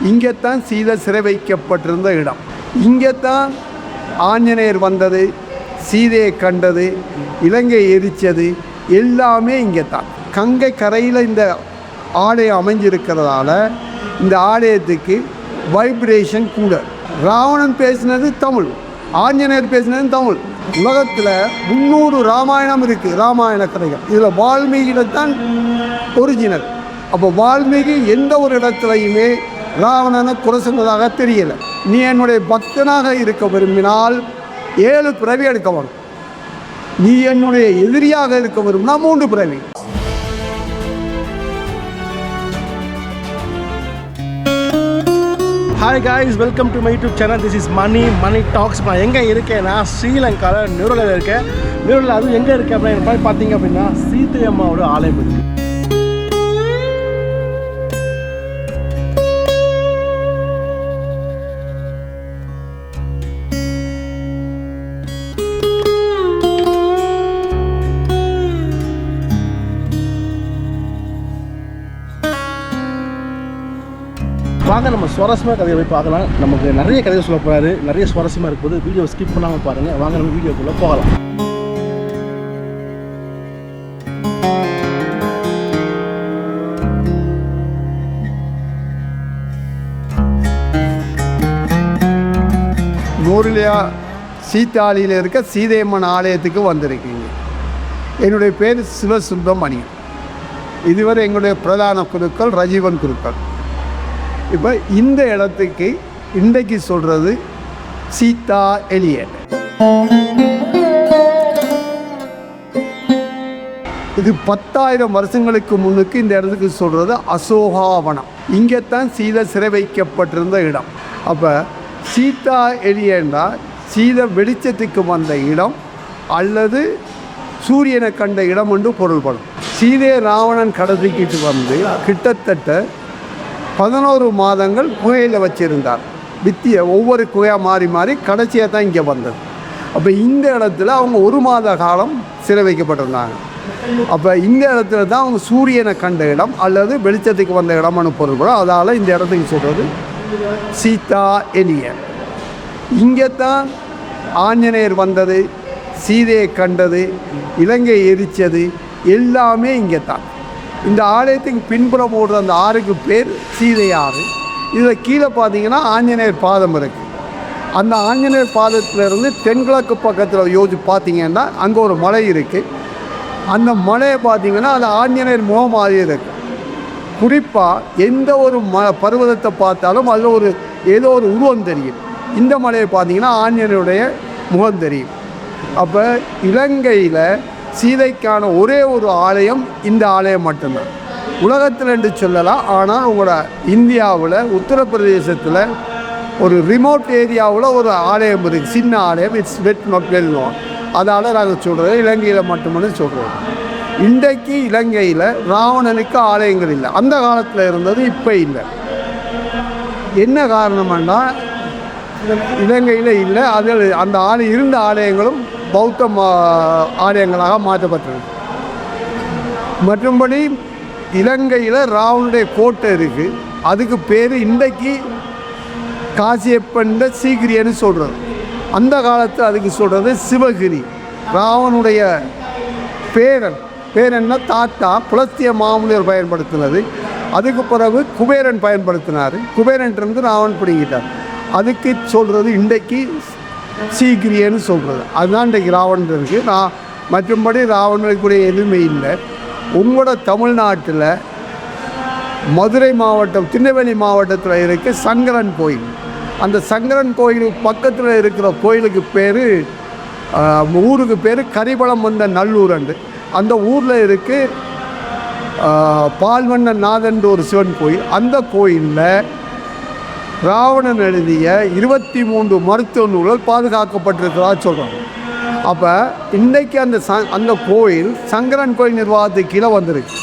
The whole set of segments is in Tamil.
இங்கே தான் சீதை சிறை வைக்கப்பட்டிருந்த இடம். இங்கே தான் ஆஞ்சநேயர் வந்தது, சீதையை கண்டது, இலங்கை எரித்தது எல்லாமே இங்கே தான். கங்கை கரையில் இந்த ஆலயம் அமைஞ்சிருக்கிறதால இந்த ஆலயத்துக்கு வைப்ரேஷன் கூட. ராவணன் பேசினது தமிழ், ஆஞ்சநேயர் பேசினது தமிழ். உலகத்தில் 300 ராமாயணம் இருக்குது, ராமாயண கதைகள். இதில் வால்மீகியில் தான் ஒரிஜினல். அப்போ வால்மீகி எந்த ஒரு இடத்துலையுமே ராவணனை குறை சொன்னதாக தெரியலை. நீ என்னுடைய பக்தனாக இருக்க விரும்பினால் 7 பிறவி எடுக்க வேணும். நீ என்னுடைய எதிரியாக இருக்க விரும்பினா 3 பிறவி. Hi guys, welcome to my YouTube channel. This is money talks. நான் எங்கே இருக்கேன்னா ஸ்ரீலங்காவில் நியூரலில் இருக்கேன். நியூரலில் அதுவும் எங்கே இருக்கேன் அப்படின்னு பார்த்தீங்க அப்படின்னா சீதை அம்மாவோட ஆலயம் இருக்குது. வாங்க நம்ம சுவாரஸ்யமாக கதையை போய் பார்க்கலாம். நமக்கு நிறைய கதையை சொல்ல போகிறாரு, நிறைய சுவாரஸ்யமாக இருக்கும்போது வீடியோ ஸ்கிப் பண்ணாமல் பாருங்கள். வாங்க நம்ம வீடியோக்குள்ளே போகலாம். நூறுலியா சீத்தாளியில் இருக்க சீதையம்மன் ஆலயத்துக்கு வந்திருக்கீங்க. என்னுடைய பேர் சிவசுப்பிரமணியன். இதுவரை எங்களுடைய பிரதான குருக்கள் ரஜீவன் குருக்கள். இப்போ இந்த இடத்துக்கு இன்றைக்கு சொல்கிறது சீதா எலியட். இது 10,000 வருஷங்களுக்கு முன்னுக்கு இந்த இடத்துக்கு சொல்கிறது அசோகாவனம். இங்கே தான் சீதை சிறை வைக்கப்பட்டிருந்த இடம். அப்போ சீதா எலியன்னா சீதை வெளிச்சத்துக்கு வந்த இடம் அல்லது சூரியனை கண்ட இடம் என்று பொருள்படும். சீதையை ராவணன் கடத்திக்கிட்டு வந்து கிட்டத்தட்ட 11 மாதங்கள் குகையில் வச்சுருந்தார். வித்தியை ஒவ்வொரு குகையாக மாறி மாறி கடைசியாக தான் இங்கே வந்தது. அப்போ இந்த இடத்துல அவங்க 1 மாத காலம் சிறை வைக்கப்பட்டிருந்தாங்க. அப்போ இந்த இடத்துல தான் அவங்க சூரியனை கண்ட இடம் அல்லது வெளிச்சத்துக்கு வந்த இடம்னு பொருள்படும். அதால் இந்த இடத்துக்கு சொல்கிறது சீதா எலியட். இங்கே தான் ஆஞ்சநேயர் வந்தது, சீதையை கண்டது, இலங்கை எரித்தது எல்லாமே இங்கே தான். இந்த ஆலயத்துக்கு பின்புறம் ஓடுற அந்த ஆறுக்கு பேர் சீதை ஆறு. இதில் கீழே பார்த்தீங்கன்னா ஆஞ்சநேயர் பாதம் இருக்குது. அந்த ஆஞ்சநேயர் பாதத்திலேருந்து தென்கிழக்கு பக்கத்தில் யோசிச்சு பார்த்தீங்கன்னா அங்கே ஒரு மலை இருக்குது. அந்த மலையை பார்த்தீங்கன்னா அது ஆஞ்சநேயர் முகம் மாதிரி இருக்குது. குறிப்பாக எந்த ஒரு பர்வதத்தை பார்த்தாலும் அதில் ஏதோ ஒரு உருவம் தெரியும். இந்த மலையை பார்த்தீங்கன்னா ஆஞ்சநேயருடைய முகம் தெரியும். அப்போ இலங்கையில் சீதைக்கான ஒரே ஒரு ஆலயம் இந்த ஆலயம் மட்டும்தான் உலகத்தில் என்று சொல்லலாம். ஆனால் உங்களோட இந்தியாவில் உத்தரப்பிரதேசத்தில் ஒரு ரிமோட் ஏரியாவில் ஒரு ஆலயம் இருக்குது, சின்ன ஆலயம். It's wet not well known. அதால் நாங்கள் சொல்கிறது இலங்கையில் மட்டும்னு சொல்கிறோம். இன்றைக்கு இலங்கையில் ராவணனுக்கு ஆலயங்கள் இல்லை. அந்த காலத்தில் இருந்தது, இப்போ இல்லை. என்ன காரணம்னா இலங்கையில் இல்லை. அதில் அந்த இருந்த ஆலயங்களும் பௌத்த ஆலயங்களாக மாற்றப்பட்டது. மற்றும்படி இலங்கையில் ராவனுடைய கோட்டை இருக்குது. அதுக்கு பேர் இன்றைக்கு காசியப்பண்ட சீக்கிரியன்னு சொல்கிறது. அந்த காலத்தில் அதுக்கு சொல்கிறது சிவகிரி. ராவனுடைய பேரன்னா தாத்தா புலஸ்திய மாமுனிவர் பயன்படுத்தினது. அதுக்கு பிறகு குபேரன் பயன்படுத்தினார். குபேரன்ட்டு ராவன் பிடிங்கிட்டார். அதுக்கு சொல்கிறது இன்றைக்கு சீக்கிரியன்னு சொல்கிறது. அதுதான் இன்றைக்கு ராவணன் இருக்குது. மற்றும்படி ராவணனுக்குரிய எதுவுமே இல்லை. உங்களோட தமிழ்நாட்டில் மதுரை மாவட்டம், திருநெல்வேலி மாவட்டத்தில் இருக்க சங்கரன் கோயில். அந்த சங்கரன் கோயிலுக்கு பக்கத்தில் இருக்கிற கோயிலுக்கு பேர், ஊருக்கு பேர் கரிபலம் வந்த நல்லூரண்டு. அந்த ஊரில் இருக்கு பால்வண்ண நாதன் ஒரு சிவன் கோயில். அந்த கோயிலில் ராவணன் எழுதிய 23 மருத்துவ நூல்கள் பாதுகாக்கப்பட்டிருக்கிறதா சொல்கிறாங்க. அப்போ இன்றைக்கு அந்த கோயில் சங்கரன் கோயில் நிர்வாகத்துக்கு கீழே வந்திருக்கு.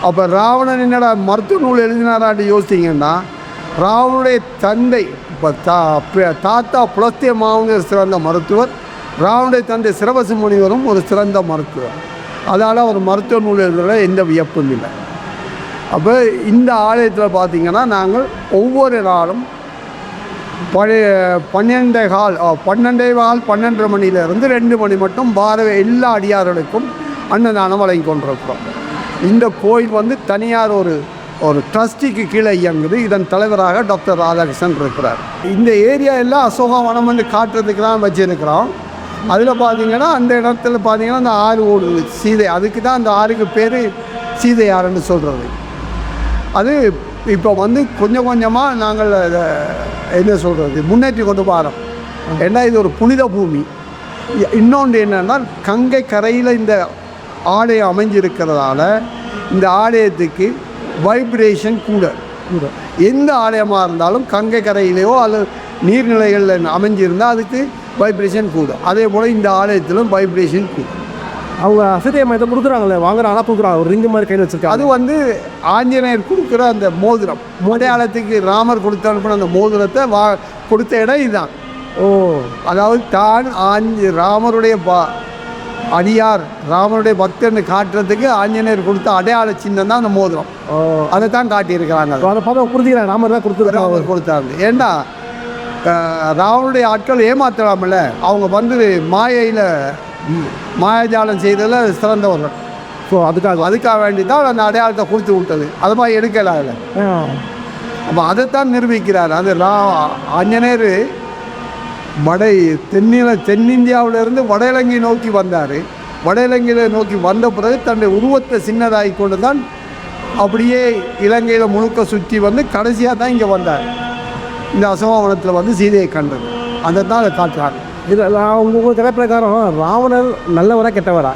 அப்போ ராவணன் என்னடா மருத்துவ நூல் எழுதினாரான்னு யோசித்தீங்கன்னா, ராவனுடைய தந்தை இப்போ தாத்தா புலஸ்திய மாமுனிவர் சிறந்த மருத்துவர், ராவனுடைய தந்தை சிரவசி முனிவரும் ஒரு சிறந்த மருத்துவர். அதால் அவர் மருத்துவ நூல் எழுதுறதுல எந்த வியப்பும் இல்லை. அப்போ இந்த ஆலயத்தில் பார்த்திங்கன்னா நாங்கள் ஒவ்வொரு நாளும் பழைய 12:15 மணியிலேருந்து 2 மணி மட்டும் எல்லா அடியார்களுக்கும் அன்னதானம் வழங்கி கொண்டிருக்கிறோம். இந்த கோயில் வந்து தனியார் ஒரு ட்ரஸ்டிக்கு கீழே இயங்குது. இதன் தலைவராக டாக்டர் ராதாகிருஷ்ணன் இருக்கிறார். இந்த ஏரியா எல்லாம் அசோகவனம் வந்து காட்டுறதுக்கு தான் வச்சுருக்கிறோம். அதில் பார்த்திங்கன்னா அந்த இடத்துல பார்த்திங்கன்னா அந்த ஆறு ஓடுது சீதை, அதுக்கு தான் அந்த ஆறுக்கு பேர் சீதை ஆறுன்னு சொல்கிறது. அது இப்போ வந்து கொஞ்சம் கொஞ்சமாக நாங்கள் அதை என்ன சொல்கிறது முன்னேற்றி கொண்டு போகிறோம். ஏன்னா இது ஒரு புனித பூமி. இன்னொன்று என்னென்னா கங்கை கரையில் இந்த ஆலயம் அமைஞ்சிருக்கிறதால இந்த ஆலயத்துக்கு வைப்ரேஷன் கூட. எந்த ஆலயமாக இருந்தாலும் கங்கை கரையிலையோ அல்லது நீர்நிலைகளில் அமைஞ்சிருந்தால் அதுக்கு வைப்ரேஷன் கூட. அதே போல் இந்த ஆலயத்திலும் வைப்ரேஷன் கூட. அவங்க அசதியை மையத்தை கொடுக்குறாங்களே, வாங்குறாங்களா கொடுக்குறாங்க, ஒரு ரிங்கு மாதிரி கையில் வச்சுருக்காங்க. அது வந்து ஆஞ்சநேயர் கொடுக்குற அந்த மோதிரம், அடையாளத்துக்கு ராமர் கொடுத்த அனுப்பின அந்த மோதிரத்தை கொடுத்த இடம் இதுதான். அதாவது தான் ராமருடைய அடியார் ராமருடைய பக்தர்னு காட்டுறதுக்கு ஆஞ்சநேயர் கொடுத்த அடையாள சின்னம் தான் அந்த மோதிரம். அதை தான் காட்டியிருக்கிறாங்க. அதை பார்த்து கொடுத்துக்கிறாங்க, ராமர் தான் கொடுத்தாங்க. ஏன்னா ராவனுடைய ஆட்கள் ஏமாற்றலாமல்ல, அவங்க வந்து மாயாஜாலம் செய்ததில் சிறந்தவர்கள். ஸோ அதுக்காக வேண்டி தான் அந்த அடையாளத்தை கொடுத்து விட்டது. அது மாதிரி எடுக்கல அதில். அப்போ அதைத்தான் நிரூபிக்கிறார். அது ஆஞ்சநேயர் தென்னிந்தியாவிலிருந்து வட இலங்கை நோக்கி வந்தார். வட இலங்கையில் நோக்கி வந்த பிறகு தன்னுடைய உருவத்தை சின்னதாகி கொண்டு தான் அப்படியே இலங்கையில் முழுக்க சுற்றி வந்து கடைசியாக தான் இங்கே வந்தார். இந்த அசோகவனத்தில் வந்து சீதையை கண்டது. அதை தான் அதை காட்டுறாங்க. இது உங்கள் கதை பிரகாரம் ராவணர் நல்லவரா கெட்டவரா?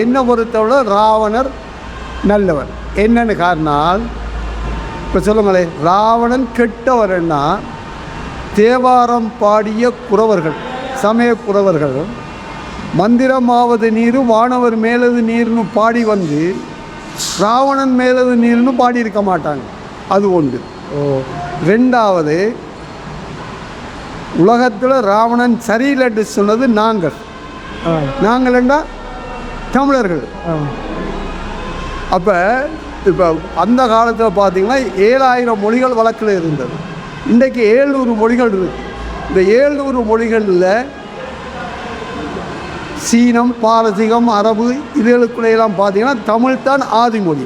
என்னை பொறுத்தவரை ராவணர் நல்லவர். என்னென்னு காரணம் இப்போ சொல்லுங்களேன். ராவணன் கெட்டவர்னா தேவாரம் பாடிய குறவர்கள், சமய குறவர்கள் மந்திரமாவது நீரு வானவர் மேலது நீர்னு பாடி வந்து ராவணன் மேலது நீர்னு பாடியிருக்க மாட்டாங்க. அது ஒன்று. ரெண்டாவது, உலகத்தில் ராவணன் சரியில்லைன்னு சொன்னது நாங்கள்ண்டா தமிழர்கள். அப்போ இப்போ அந்த காலத்தில் பார்த்திங்கன்னா 7000 மொழிகள் வழக்கில் இருந்தது. இன்றைக்கு 700 மொழிகள் இருக்குது. இந்த 700 மொழிகளில் சீனம், பாரசீகம், அரபு இதுகளுக்குள்ளையெல்லாம் பார்த்திங்கன்னா தமிழ் தான் ஆதிமொழி.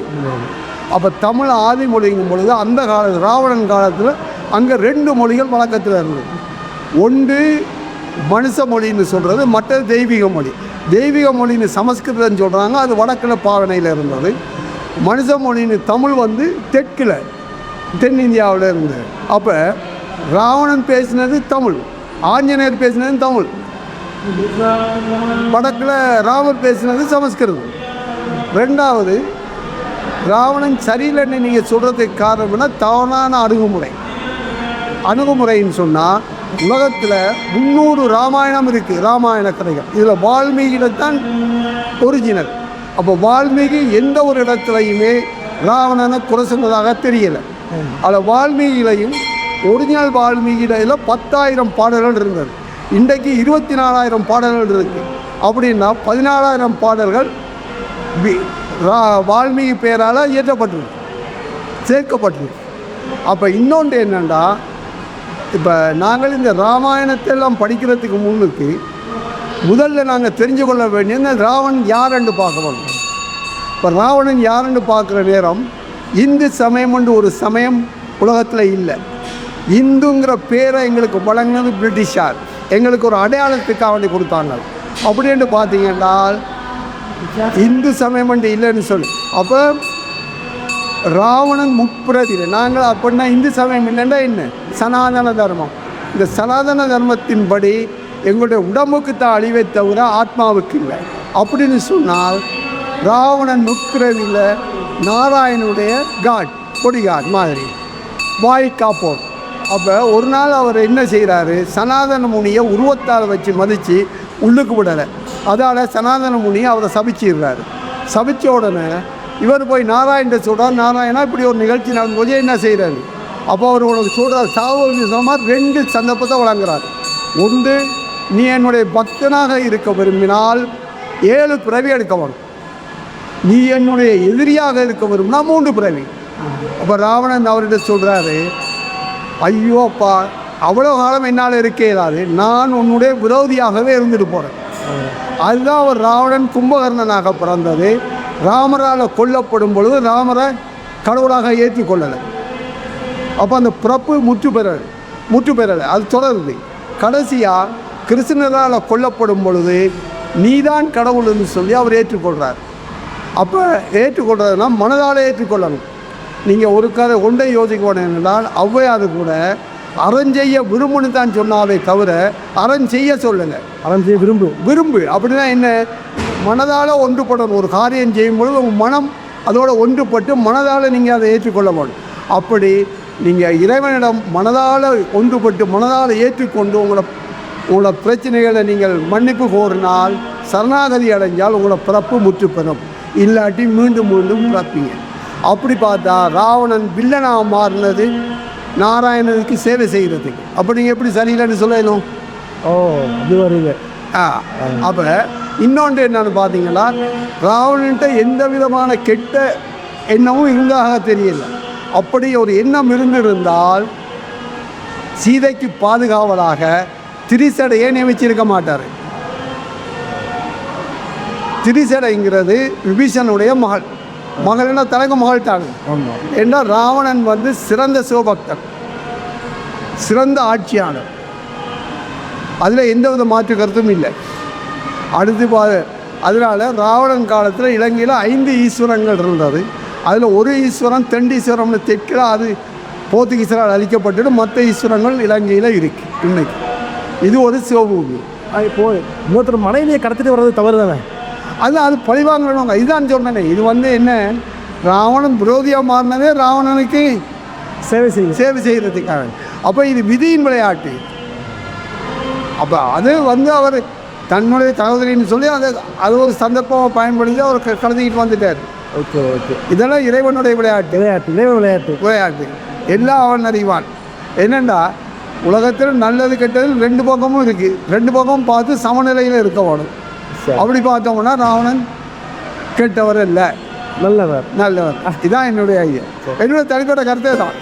அப்போ தமிழ் ஆதிமொழிங்கும் பொழுது அந்த காலத்தில் ராவணன் காலத்தில் அங்கே 2 மொழிகள் வழக்கத்தில் இருந்தது. ஒன்று மனுஷ மொழின்னு சொல்கிறது, மற்றது தெய்வீக மொழி. தெய்வீக மொழின்னு சமஸ்கிருதம் சொல்கிறாங்க, அது வடக்கில் பாவனையில் இருந்தது. மனுஷ மொழின்னு தமிழ் வந்து தெற்கில் தென்னிந்தியாவில் இருந்தது. அப்போ ராவணன் பேசினது தமிழ், ஆஞ்சநேயர் பேசினது தமிழ், வடக்கில் ராமர் பேசினது சமஸ்கிருதம். ரெண்டாவது, ராவணன் சரியில்லைன்னு நீங்கள் சொல்கிறதுக்கு காரணம்னா தவறான அணுகுமுறைன்னு சொன்னால் உலகத்தில் 300 ராமாயணம் இருக்குது, ராமாயண கதைகள். இதில் வால்மீகியில் தான் ஒரிஜினல். அப்போ வால்மீகி எந்த ஒரு இடத்துலையுமே ராவணனை குறை சொன்னதாக தெரியலை. அதில் வால்மீகிலையும் ஒரிஜினல் வால்மீகியில் 10,000 பாடல்கள் இருந்தது. இன்றைக்கு 24,000 பாடல்கள் இருக்குது. அப்படின்னா 14,000 பாடல்கள் வால்மீகி பெயரால் இயற்றப்பட்டிருக்கு, சேர்க்கப்பட்டிருக்கு. அப்போ இன்னொன்று என்னென்னா, இப்போ நாங்கள் இந்த ராமாயணத்தை எல்லாம் படிக்கிறதுக்கு முன்னுக்கு முதல்ல நாங்கள் தெரிஞ்சு கொள்ள வேண்டிய ராவணன் யாருன்னு பார்க்கணும். இப்போ ராவணன் யாருன்னு பார்க்குற நேரம் இந்து சமயம் என்று ஒரு சமயம் உலகத்தில் இல்லை. இந்துங்கிற பேரை எங்களுக்கு வழங்கினது பிரிட்டிஷார். எங்களுக்கு ஒரு அடையாளத்துக்காக வேண்டி கொடுத்தாங்க. அப்படின்ட்டு பார்த்தீங்கன்னா இந்து சமயம் என்று இல்லைன்னு சொல்லி, அப்போ ராவணன் முற்பிரதியில் நாங்கள் அப்படின்னா இந்து சமயம் இல்லைன்னா என்ன, சனாதன தர்மம். இந்த சனாதன தர்மத்தின்படி எங்களுடைய உடம்புக்கு தான் அழிவை தவிர ஆத்மாவுக்கு இல்லை. அப்படின்னு சொன்னால் ராவணன் முற்பிரதியில் நாராயணனுடைய பொடிகாட் மாதிரி வாய் காப்போம். அப்போ ஒரு நாள் அவர் என்ன செய்கிறாரு, சனாதன முனியை உருவத்தால் வச்சு மதித்து உள்ளுக்கு விடலை. அதால் சனாதன முனியை அவரை சபிச்சிடுறாரு. சபித்த உடனே இவர் போய் நாராயணன் சொல்கிறார், நாராயணா இப்படி ஒரு நிகழ்ச்சி நடந்தபோது என்ன செய்கிறாரு. அப்போ அவர் உனக்கு சொல்கிறார், சாவு விதமாக 2 சந்தர்ப்பத்தை வழங்குறார். ஒன்று, நீ என்னுடைய பக்தனாக இருக்க விரும்பினால் 7 பிறவி எடுக்க வேணும். நீ என்னுடைய எதிரியாக இருக்க விரும்பினா 3 பிறவி. அப்போ ராவணன் அவர்கிட்ட சொல்கிறாரு, ஐயோ அப்பா, அவ்வளோ காலம் என்னால் இருக்க இயலாது, நான் உன்னுடைய விரோதியாகவே இருந்துட்டு போகிறேன். அதுதான் அவர் ராவணன் கும்பகர்ணனாக பிறந்தது. ராமரால் கொல்லப்படும் பொழுது ராமரை கடவுளாக ஏற்றுக்கொள்ளலை. அப்போ அந்த பிறப்பு முற்று பெறலை, அது தொடருது. கடைசியாக கிருஷ்ணரால் கொல்லப்படும் பொழுது நீதான் கடவுள்னு சொல்லி அவர் ஏற்றுக்கொள்கிறார். அப்போ ஏற்றுக்கொள்கிறதுனா மனதால் ஏற்றுக்கொள்ளணும். நீங்கள் ஒரு கதை ஒன்றை யோசிக்கணும் என்றால், ஔவையார் கூட அறஞ்செய்ய விரும்புன்னு தான் சொன்னாவே தவிர அறம் செய்ய சொல்லலை. அறம் செய்ய விரும்பு அப்படின்னா என்ன? மனதால் ஒன்றுபடணும். ஒரு காரியம் செய்யும் பொழுது உங்கள் மனம் அதோடு ஒன்றுபட்டு மனதால் நீங்கள் அதை ஏற்றுக்கொள்ள வேண்டும். அப்படி நீங்கள் இறைவனிடம் மனதால் ஒன்றுபட்டு மனதால் ஏற்றுக்கொண்டு உங்களோட பிரச்சனைகளை நீங்கள் மன்னிப்பு கோரினால், சரணாகதி அடைஞ்சால் உங்களோட பிறப்பு முற்று பெறும். இல்லாட்டி மீண்டும் மீண்டும் பிறப்பீங்க. அப்படி பார்த்தா ராவணன் வில்லனாக மாறினது நாராயணனுக்கு சேவை செய்கிறதுக்கு. அப்போ நீங்கள் எப்படி சரியில்லைன்னு சொல்லணும்? அது வருங்க. அப்போ இன்னொன்று என்னன்னு பார்த்தீங்கன்னா, ராவணன்ட்ட எந்த விதமான கெட்ட எண்ணமும் இருந்தாக தெரியல. அப்படி ஒரு எண்ணம் இருந்திருந்தால் சீதைக்கு பாதுகாவலாக திரிசடையை நியமிச்சிருக்க மாட்டார். திரிசடைங்கிறது விபீஷனுடைய மகள்னா தனக்கு மகள் தான். என்றால் ராவணன் சிறந்த சிவபக்தன், சிறந்த ஆட்சியாளர், அதில் எந்த வித மாற்று கருத்தும் இல்லை. அடுத்து அதனால் ராவணன் காலத்தில் இலங்கையில் 5 ஈஸ்வரங்கள் இருந்தது. அதில் ஒரு ஈஸ்வரன் தெண்டீஸ்வரம்னு தெற்கில் அது போர்த்துகீசரால் அழிக்கப்பட்டுட்டு மற்ற ஈஸ்வரங்கள் இலங்கையில் இருக்குது இன்னைக்கு. இது ஒரு சிவபூமி. இப்போது இன்னொருத்தர் மனைவியை கடத்திட்டு வர்றது தவறு தானே? அது பழிவாங்கணுங்க. இதுதான் சொன்னேனே, இது என்ன, ராவணன் விரோதியாக மாறினதே ராவணனுக்கு சேவை செய்கிறதுக்காக. அப்போ இது விதியின் விளையாட்டு. அப்போ அது அவர் தன்னுடைய சகோதரின்னு சொல்லி அது ஒரு சந்தர்ப்பமாக பயன்படுத்தி அவர் கடத்திக்கிட்டு வந்துட்டார். ஓகே. இதெல்லாம் இறைவனுடைய விளையாட்டு. எல்லாம் அவன் அறிவான். என்னென்னா, உலகத்தில் நல்லது கெட்டது 2 பக்கமும் இருக்குது. 2 பக்கமும் பார்த்து சமநிலையில் இருக்க வேணும். அப்படி பார்த்தோம்னா ராவணன் கெட்டவர் இல்லை, நல்லவர். இதுதான் என்னுடைய ஐடியா, என்னுடைய தனிப்பட்ட கருத்தே தான்.